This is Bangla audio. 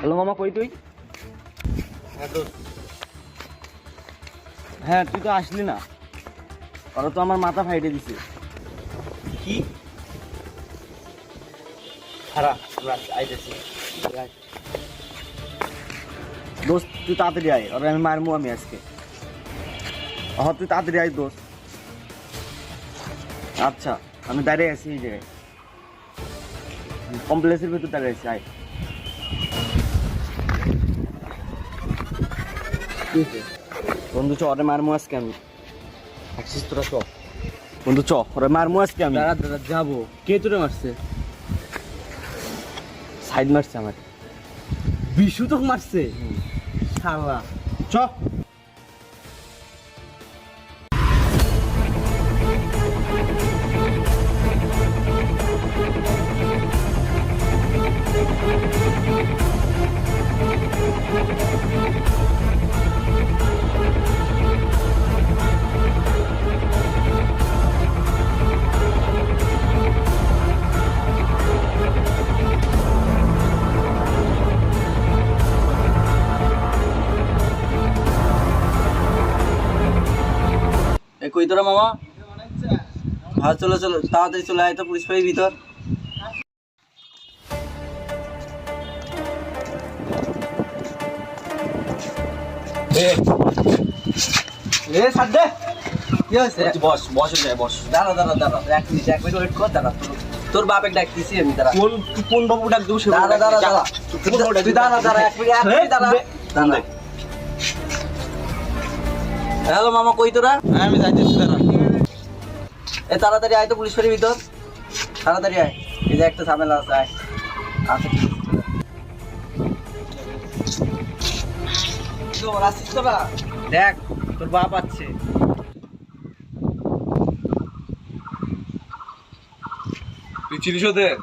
হ্যালো মামা, কই তুই? হ্যাঁ, তুই তো আসলি না। ওরা তো আমার মাথা ফাইটে দিছে। কি খারাপ আইতেছি। দোস্ত তুই তাড়াতাড়ি আয়, ওরা আমি মারমু আমি আজকে। তুই তাড়াতাড়ি আয় দোস্ত। আচ্ছা, আমি দাঁড়িয়ে আছি এই জায়গায়, কমপ্লেক্সের ভিতর দাঁড়িয়ে আছি। আয়। বন্ধু চ, ওরা মারমু আজকে আমি। থাকছিস তোরা চ। বন্ধু চ, ওরা মারমু আজকে আমি। দাঁড়া দাঁড়া যাবো। কে তোরে মারছে? সাইড মারছে আমার। বিশু তোকে মারছে? শালা চ। কই তোরা মামা? ভালো, চলো চলো তাড়াতাড়ি চলে আয় তো পুলিশ ফাঁড়ির ভিতর। কি হয়েছে? বস বস যায়, বস। দাঁড়া দাঁড়া দাঁড়া, এক মিনিট ওয়েট কর। দাঁড়া, তোর বাপের ডাকতেছি আমি। দাঁড়া, কোন বাবু ডাক দেবো? দাঁড়া দাঁড়া দাঁড়া, তুই দাঁড়া দাঁড়া, এক মিনিট দাঁড়া দাঁড়া। হ্যালো মামা, কই তোরা? আমি যাইতেছি। দাঁড়া, এ তাড়াতাড়ি আয় তো পুলিশ ফাঁড়ির ভিতর, তাড়াতাড়ি আয়। এই যে একটা ঝামেলা আছে, আয়। আচ্ছা তোর আসিস তোরা? দেখ তোর বাপ আছে। তুই চিনিস ওদের?